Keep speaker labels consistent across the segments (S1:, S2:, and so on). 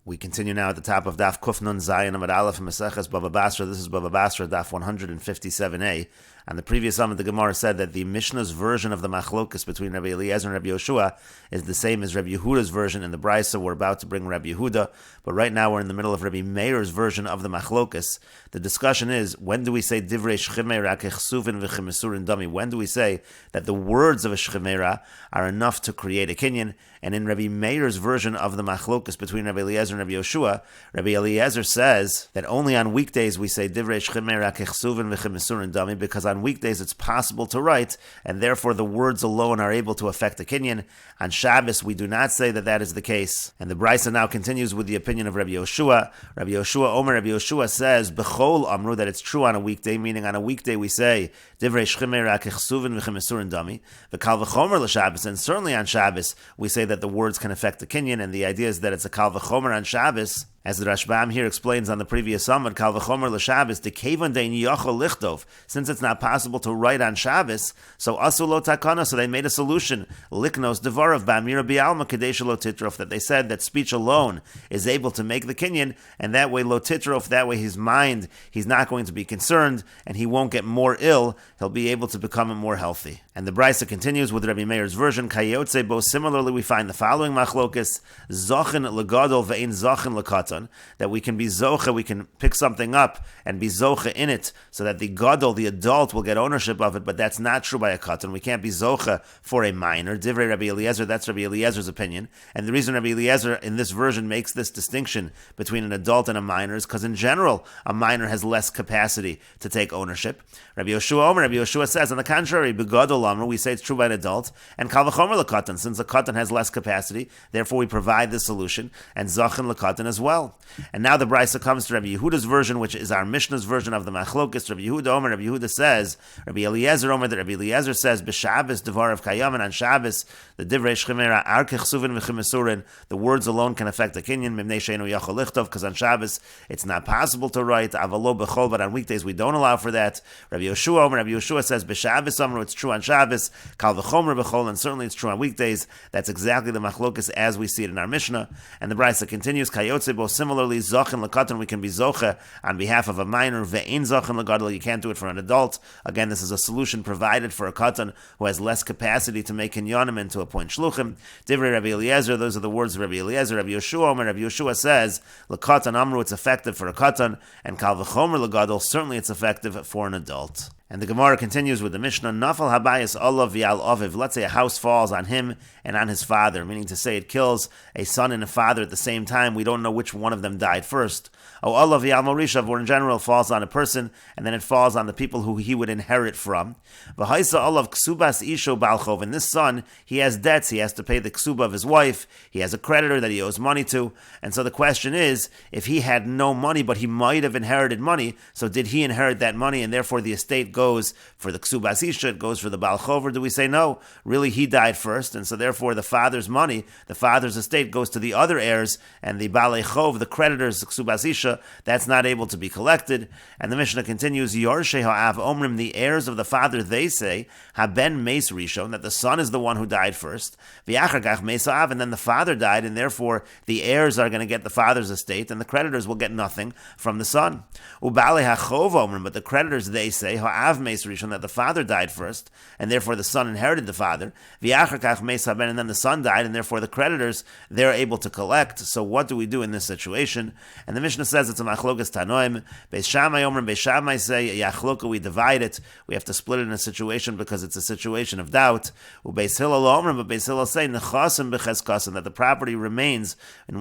S1: We continue now at the top of Daf Kufnun Zayin Amad Aleph and Meseches Bava Basra. This is Bava Basra Daf 157a. And the previous Amud, the Gemara said that the Mishnah's version of the Machlokas between Rabbi Eliezer and Rabbi Yoshua is the same as Rabbi Yehuda's version in the Brisa. We're about to bring Rabbi Yehuda, but right now we're in the middle of Rabbi Meir's version of the Machlokas. The discussion is, when do we say Divrei Shchimera Kechsuvin V'Chimisurin Dami? When do we say that the words of a Shchimera are enough to create a kinyan? And in Rabbi Meir's version of the Machlokas between Rabbi Eliezer and Rabbi Yoshua, Rabbi Eliezer says that only on weekdays we say Divrei Shchimera Kechsuvin V'Chimisurin Dami, because on weekdays it's possible to write, and therefore the words alone are able to affect a kinyan. On Shabbos we do not say that that is the case. And the Brisa now continues with the opinion of Rabbi Yoshua. Rabbi Yoshua says, B'chol Amru, that it's true on a weekday, meaning on a weekday we say Divrei Shchimera Kechsuvin V'Chimisurin Dami, V'Kal V'chomer L'Shabbos, and certainly on Shabbos we say that the words can affect the kinyan, and the idea is that it's a Kal V'chomer on Shabbos. As the Rashbam here explains on the previous Amud, Kal V'chomer L'Shabbos, Dekevan Dein Yochel Lichtov, since it's not possible to write on Shabbos, so Asu Lo Takana, so they made a solution, Liknos Devarav Ba'amira Bi'alma Kadesh Lo Titrof, that they said that speech alone is able to make the kinyan, and that way Lo Titrof, that way his mind, he's not going to be concerned, and he won't get more ill, he'll be able to become more healthy. And the Brisa continues with Rabbi Meir's version, Kayotze Bo, similarly we find the following Machlokas, Zochin L'Gadol Ve'ein Zochin L'Katan, that we can be zocha, we can pick something up and be zocha in it, so that the gadol, the adult, will get ownership of it, but that's not true by a katan. We can't be zocha for a minor. Divrei Rabbi Eliezer, that's Rabbi Eliezer's opinion. And the reason Rabbi Eliezer in this version makes this distinction between an adult and a minor is because in general, a minor has less capacity to take ownership. Rabbi Yoshua says, on the contrary, begadol amr, we say it's true by an adult, and kal v'chomer l'katan, since a katan has less capacity, therefore we provide the solution, and zachin l'katan as well. And now the Brisa comes to Rabbi Yehuda's version, which is our Mishnah's version of the Machlokas. Rabbi Yehuda says, Rabbi Eliezer Omer, that Rabbi Eliezer says, B'Shabbos Devar of Kayam, and on Shabbos, the Divrei Shchimera Ar Kechsuvin V'Chimisurin, the words alone can affect the kinyan, Mimnei Sheinu Yachol Lichtov, because on Shabbos it's not possible to write, Avalo B'Chol, but on weekdays we don't allow for that. Rabbi Yoshua says, B'Shabbos Omer, it's true on Shabbos, Kal V'Chomer B'Chol, and certainly it's true on weekdays. That's exactly the Machlokas as we see it in our Mishnah. And the Brisa continues, Kayotze Bo, similarly, Zochin L'Katan, we can be Zocha on behalf of a minor. Ve'ein Zochin L'Gadol, you can't do it for an adult. Again, this is a solution provided for a Katan who has less capacity to make kinyanim and to appoint Shluchim. Divrei Rabbi Eliezer, those are the words of Rabbi Eliezer. Rabbi Yoshua says, L'Katan Amru, it's effective for a Katan, and Kal V'chomer L'Gadol, certainly it's effective for an adult. And the Gemara continues with the Mishnah, Nafal Habayis Olav V'al Aviv. Let's say a house falls on him and on his father, meaning to say it kills a son and a father at the same time. We don't know which one of them died first. O Olav V'al Morishav, or in general, falls on a person, and then it falls on the people who he would inherit from. V'haisa Olav Ksubas Isho Balchov, and this son, he has debts, he has to pay the ksuba of his wife, he has a creditor that he owes money to, and so the question is, if he had no money, but he might have inherited money, so did he inherit that money, and therefore the estate goes for the Ksubas Isha, it goes for the Balchov, or do we say no, really he died first, and so therefore the father's money, the father's estate goes to the other heirs, and the Balei Chov, the creditors, the Ksubas Isha, that's not able to be collected. And the Mishnah continues, Yorshei ha'av omrim, the heirs of the father, they say, haben meis rishon, that the son is the one who died first, v'achar kach meis ha'av, and then the father died, and therefore the heirs are going to get the father's estate, and the creditors will get nothing from the son. Ubalei ha'chov omrim, but the creditors, they say, ha'av meis rishon, that the father died first, and therefore the son inherited the father, v'achar kach meis haben, and then the son died, and therefore the creditors, they're able to collect. So what do we do in this situation? And the Mishnah says it's a machlokas tanoim. Beis Shammai omrim, Beis Shammai say yachloka, we divide it. We have to split it in a situation because it's a situation of doubt. Beis Hillel omrim, but Beis Hillel say nechasim b'cheskasim, that the property remains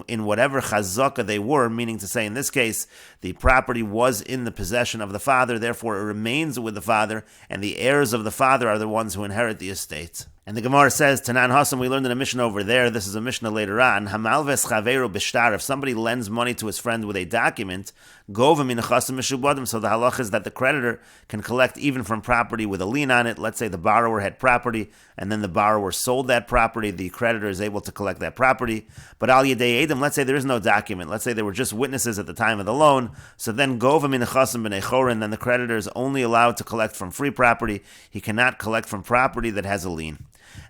S1: in whatever chazaka they were. Meaning to say, in this case, the property was in the possession of the father, therefore it remains with the father, and the heirs of the father are the ones who inherit the estate. And the Gemara says, Tanan Hassam, we learned in a Mishnah over there, this is a Mishnah later on, Hamalves Chaveru Bishtar, if somebody lends money to his friend with a document, Govim in Chasim Mishubadim, so the halach is that the creditor can collect even from property with a lien on it. Let's say the borrower had property, and then the borrower sold that property, the creditor is able to collect that property. But Al Yedei Edom, let's say there is no document, let's say they were just witnesses at the time of the loan, so then Govim in Chasim B'nei Chorin, then the creditor is only allowed to collect from free property, he cannot collect from property that has a lien.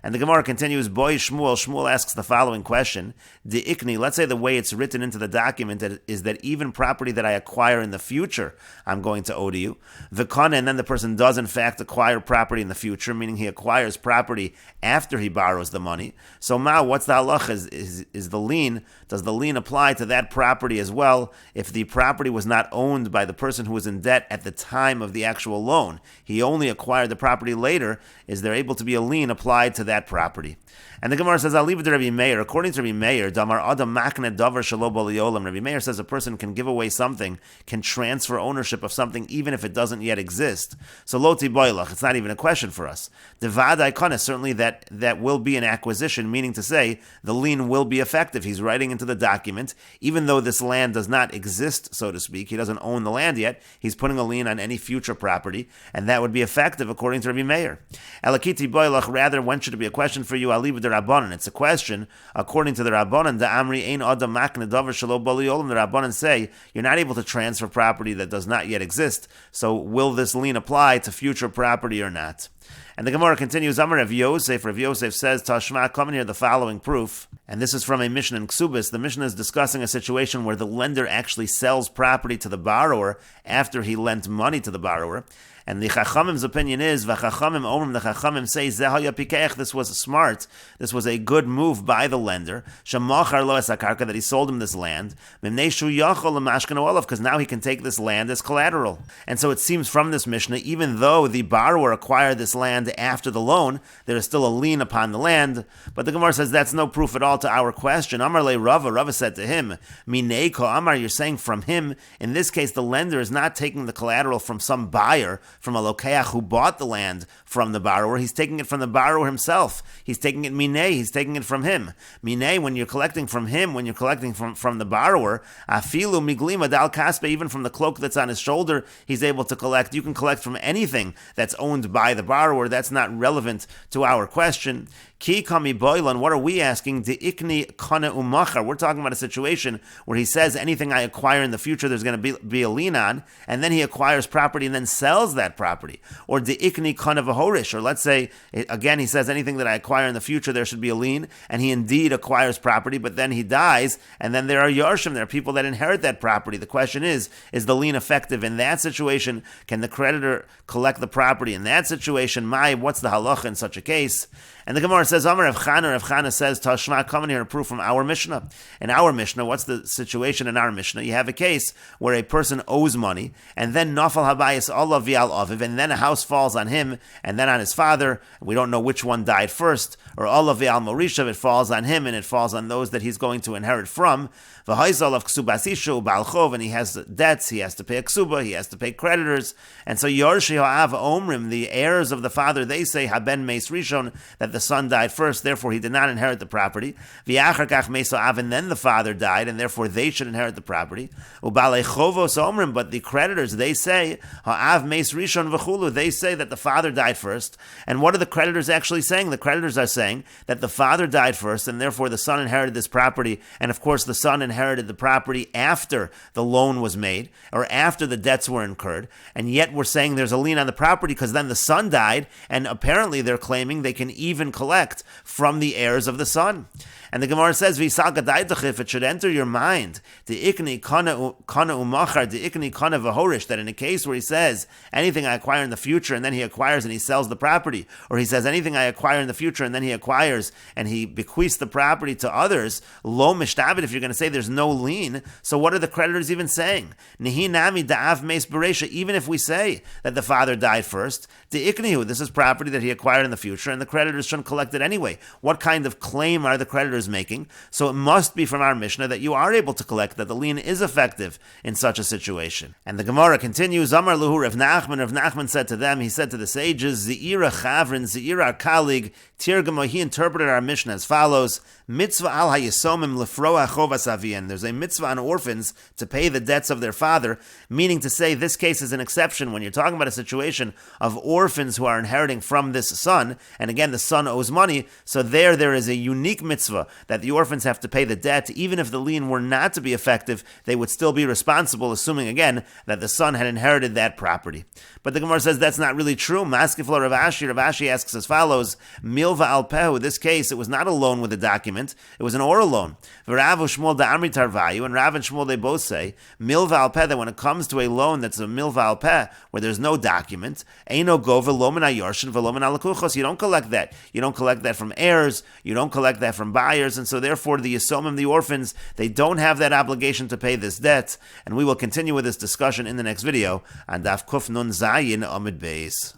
S1: And the Gemara continues, Boy Shmuel. Shmuel asks the following question. The ikni, let's say the way it's written into the document is that even property that I acquire in the future, I'm going to owe to you. V'kana, and then the person does in fact acquire property in the future, meaning he acquires property after he borrows the money. So Ma, what's the halacha? Is the lien, does the lien apply to that property as well if the property was not owned by the person who was in debt at the time of the actual loan? He only acquired the property later. Is there able to be a lien applied to that property? And the Gemara says, I'll leave it to Rabbi Meir. According to Rabbi Meir, Damar Adam Makne Davar Shelo Bo Liolam. Rabbi Meir says a person can give away something, can transfer ownership of something even if it doesn't yet exist. So Loti Boilach, it's not even a question for us. The Vadai Kana, certainly that will be an acquisition, meaning to say the lien will be effective. He's writing into the document, even though this land does not exist, so to speak, he doesn't own the land yet, he's putting a lien on any future property, and that would be effective according to Rabbi Meir. Elakiti Boilach, rather, when should it be a question for you? I'll leave it to Rabbanan. It's a question according to the Rabbanan. The Amri Ein Adam Makne Davar Shelo Bo Liolam. The Rabbanan say you're not able to transfer property that does not yet exist. So will this lien apply to future property or not? And the Gemara continues, Amar Rav Yosef. Rav Yosef says, Tashma, come in here the following proof. And this is from a Mishnah in Ksubis. The Mishnah is discussing a situation where the lender actually sells property to the borrower after he lent money to the borrower. And the Chachamim's opinion is, V'chachamim omrim, the Chachamim say, Zehaya Pikeach, this was smart, this was a good move by the lender, Shemachar lo es hakarka, that he sold him this land, Mimnei shu yachol l'mashken olav, because now he can take this land as collateral. And so it seems from this Mishnah, even though the borrower acquired this land after the loan, there is still a lien upon the land. But the Gemara says that's no proof at all to our question. Amar le Rava, Rava said to him, Mineiko Amar, you're saying from him, in this case the lender is not taking the collateral from some buyer, from a lokeach who bought the land from the borrower. He's taking it from the borrower himself. He's taking it minei. He's taking it from him. Minei, when you're collecting from him, when you're collecting from the borrower, afilu miglima dal kaspe, even from the cloak that's on his shoulder, he's able to collect. You can collect from anything that's owned by the borrower. That's not relevant to our question. Ki kami boilan, what are we asking? De ikni kana umachar. We're talking about a situation where he says anything I acquire in the future there's going to be a lien on, and then he acquires property and then sells that property. Or de ikni kana v'horish, or let's say, again, he says anything that I acquire in the future there should be a lien, and he indeed acquires property, but then he dies, and then there are yarshim, there are people that inherit that property. The question is the lien effective in that situation? Can the creditor collect the property in that situation? What's the halacha in such a case? And the Gemara says, Amar Rav Chana says, Tashma, come in here and prove from our Mishnah. In our Mishnah, what's the situation in our Mishnah? You have a case where a person owes money, and then Nafal Habayis Allah Vial Aviv, and then a house falls on him, and then on his father. We don't know which one died first, or Allah Vial Morishav, it falls on him, and it falls on those that he's going to inherit from. V'haizal of Ksubasishu, Balchov, and he has debts, he has to pay a Ksuba, he has to pay creditors. And so Yorshi Ha'av Omrim, the heirs of the father, they say, Haben Meis Rishon, that the son died first, therefore he did not inherit the property. V'yachar kach Meis Ha'av, and then the father died, and therefore they should inherit the property. U'balei Chovos Omrim, but the creditors, they say, Ha'av Meis Rishon V'chulu, they say that the father died first. And what are the creditors actually saying? The creditors are saying that the father died first, and therefore the son inherited this property, and of course the son inherited the property after the loan was made, or after the debts were incurred, and yet we're saying there's a lien on the property because then the son died, and apparently they're claiming they can even collect from the heirs of the son. And the Gemara says, if it should enter your mind, the ikni kana umachar, the ikni kana v'horish, that in a case where he says, anything I acquire in the future, and then he acquires and he sells the property, or he says, anything I acquire in the future, and then he acquires and he bequeaths the property to others, lo mishtabit, if you're going to say there's no lien, so what are the creditors even saying? Nihi nami da'av meis beresha, even if we say that the father died first, the iknihu, this is property that he acquired in the future, and the creditors shouldn't collect it anyway. What kind of claim are the creditors making? So it must be from our Mishnah that you are able to collect, that the lien is effective in such a situation. And the Gemara continues, Amar Luhu Rav Nachman said to them, he said to the sages, Ze'ira Chavrin, Ze'ira our colleague, Tirgamo, he interpreted our Mishnah as follows, Mitzvah al hayisomim lefroa chovas avian. There's a mitzvah on orphans to pay the debts of their father, meaning to say this case is an exception when you're talking about a situation of orphans orphans who are inheriting from this son, and again, the son owes money, so there is a unique mitzvah that the orphans have to pay the debt. Even if the lien were not to be effective, they would still be responsible, assuming again that the son had inherited that property. But the Gemara says that's not really true. Maskeflo Rav Ashi asks as follows: Milva al pehu. In this case, it was not a loan with a document; it was an oral loan. V'Rav Shmuel da'amri tarvayu, and Rav and Shmuel, they both say milva al peh, that when it comes to a loan that's a milva al peh, where there's no document, eino gova lo min hayorshin v'lo min halakuchos. You don't collect that. You don't collect that from heirs. You don't collect that from buyers, and so therefore the yisomim, the orphans, they don't have that obligation to pay this debt. And we will continue with this discussion in the next video on Daf Kuf Nun Zayin Amid Beis.